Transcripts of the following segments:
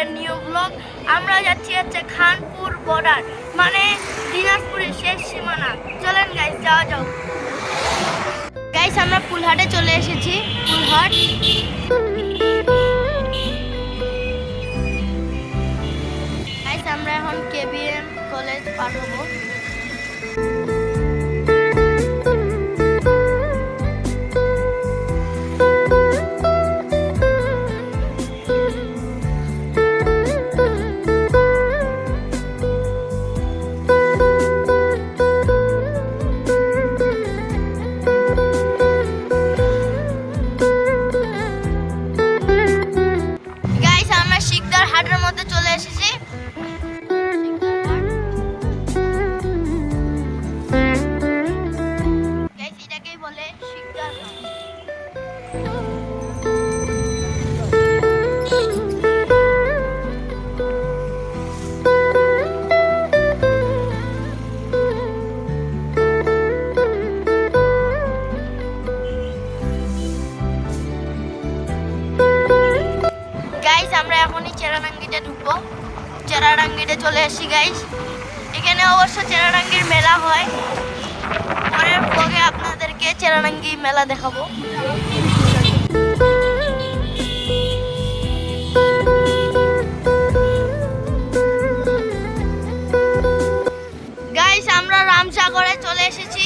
আমাদের new blog. আমরা যাচ্ছি হচ্ছে খানপুর বর্ডার, মানে দিনাজপুরের শেষ সীমানা। চলেন গাইস, যাওয়া যাও। গাইস আমরা পুলহাটে চলে এসেছি। পুলহাট গাইস, আমরা এখন কেবিএম কলেজ পার হবো। হাটের মধ্যে চলে এসেছি। এটাকেই বলে শিকদার হাট। গাইস আমরা এখনই চেরাডাঙ্গিতে ঢুকবো। চেরাডাঙ্গিতে চলে এসেছি গাইস। এখানে অবশ্য চেরাডাঙ্গির মেলা হয়। পরের ব্লগে আপনাদেরকে চেরাডাঙ্গি মেলা দেখাবো। গাইস আমরা রামসাগরে চলে এসেছি।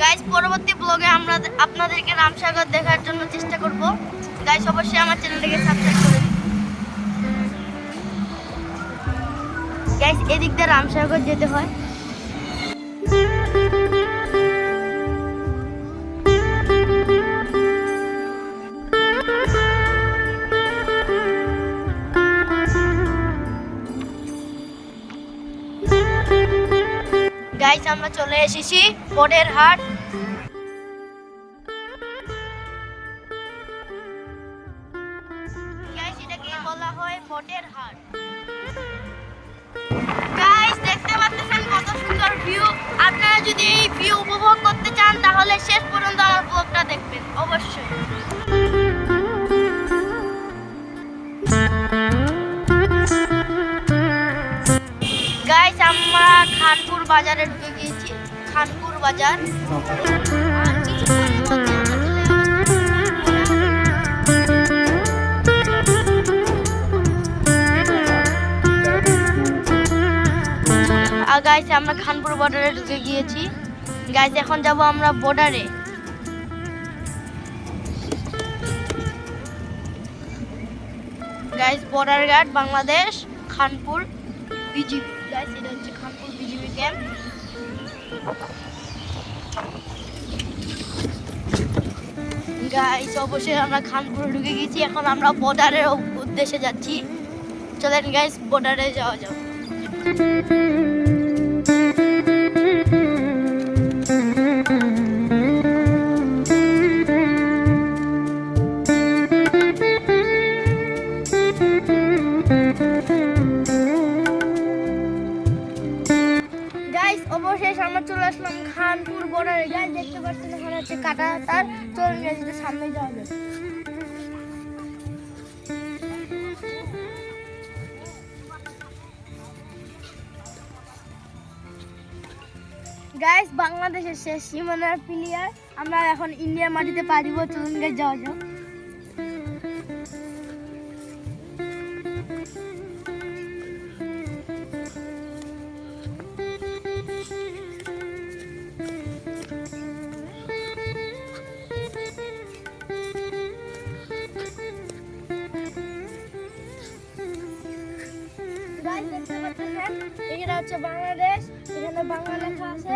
গাইস পরবর্তী ব্লগে আমরা আপনাদেরকে রামসাগর দেখার জন্য চেষ্টা করব। গাইস অবশ্যই আমার চ্যানেলটাকে সাবস্ক্রাইব করে দিন। গাইস এদিক দিয়ে রামসাগর যেতে হয়। গাইস আমরা চলে এসেছি বোটের হাট। গাইস এটাকে বলা হয় বোটের হাট। গাইস দেখতে পাচ্ছেন কত সুন্দর ভিউ। আপনারা যদি এই ভিউ উপভোগ করতে চান তাহলে শেষ পর্যন্ত আমার ব্লগটা দেখবেন অবশ্যই। গাইস আমরা খানপুর বাজারে ঢুকে গিয়েছি। খানপুর বাজার গাইস আমরা খানপুর বর্ডারে ঢুকে গিয়েছি। গাইস এখন যাব আমরা বর্ডারে। Guys border guard Bangladesh, Khanpur BGB. Guys এটা হচ্ছে খানপুর বিজিবি ক্যাম্প। গাইস অবশ্যই আমরা খানপুরে ঢুকে গেছি। এখন আমরা বর্ডারের উদ্দেশ্যে যাচ্ছি। চলেন গাইস বর্ডারে যাওয়া যাক। অবশেষে আমরা চলে আসলাম খানপুর বর্ডারে। গাইস দেখতে পাচ্ছেন এখানে হচ্ছে কাটা তার। চলুন গাইস সামনে যাওয়া যাক। গাইস বাংলাদেশের শেষ সীমানার প্লেয়ার আমরা এখন ইন্ডিয়ার মাটিতে পা দিব। চলুন গাইস যাওয়া যাক। এখানে হচ্ছে বাংলাদেশ, এখানে বাংলা লেখা আছে।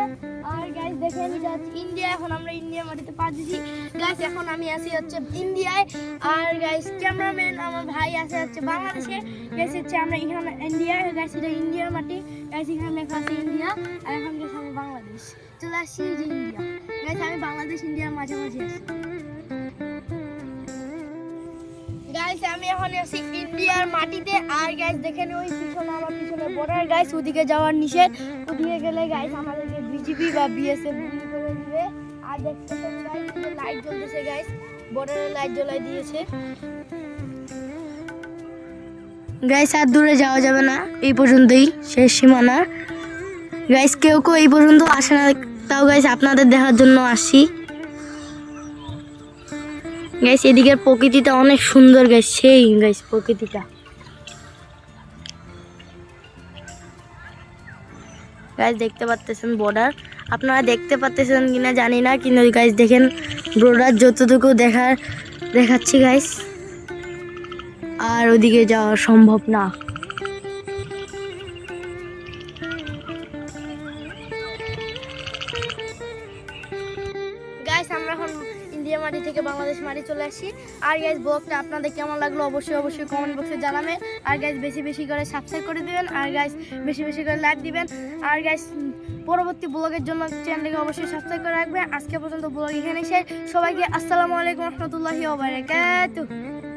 আর গাইস দেখেন এটা হচ্ছে ইন্ডিয়া। এখন আমরা ইন্ডিয়ার মাটিতে পা দিছি। গাইস এখন আমি আছি হচ্ছে ইন্ডিয়ায়। আর গাইস ক্যামেরাম্যান আমার ভাই আছে হচ্ছে বাংলাদেশে। গাইস হচ্ছে আমরা এখানে ইন্ডিয়ায়। গাইস এটা ইন্ডিয়ার মাটি। গাইস এখানে লেখা আছে ইন্ডিয়া। আর এখন গাইস আমি বাংলাদেশ চলে আসছি যে ইন্ডিয়া। গাইস আমি বাংলাদেশ ইন্ডিয়ার মাঝামাঝি আছি। গাইস আমি এখন আছি ইন্ডিয়ার মাটিতে। আর গাইস দেখেন ওই পিছনে আমার পিছনে বর্ডার। গাইস ওদিকে যাওয়ার নিষেধ। ওদিকে গেলে গাইস আমাদেরকে বিজিবি বা বিএসএফ গুলি করে দিবে। আর দেখতেছেন গাইস লাইট জ্বলতেছে। গাইস বর্ডারে লাইট জ্বলাই দিয়েছে। গাইস আর দূরে যাওয়া যাবে না, এই পর্যন্তই শেষ সীমানা। গাইস কেউ কেউ এই পর্যন্ত আসে না, তাও গাইস আপনাদের দেখার জন্য আসি। গাইস এদিকের প্রকৃতিটা অনেক সুন্দর গাইস, সেই গাইস প্রকৃতিটা। গাইস দেখতে পাচ্ছেন বর্ডার, আপনারা দেখতে পাচ্ছেন কিনা জানি না, কিন্তু গাইস দেখেন বর্ডার যতটুকু দেখাচ্ছি গাইস, আর ওদিকে যাওয়া সম্ভব না। গাইস আমরা এখন ইন্ডিয়া মাটি থেকে বাংলাদেশ মাটি চলে আসি। আর গাইস ব্লগটা আপনাদের কেমন লাগলো অবশ্যই কমেন্ট বক্সে জানাবেন। আর গাইস বেশি করে সাবস্ক্রাইব করে দিবেন, আর গাইস বেশি করে লাইক দিবেন। আর গাইস পরবর্তী ব্লগের জন্য চ্যানেলকে অবশ্যই সাবস্ক্রাইব করে রাখবেন। আজকে পর্যন্ত ব্লগ এখানে শেষ। সবাইকে আসসালামু আলাইকুম রহমতুল্লাহি ওয়া বারাকাতুহু।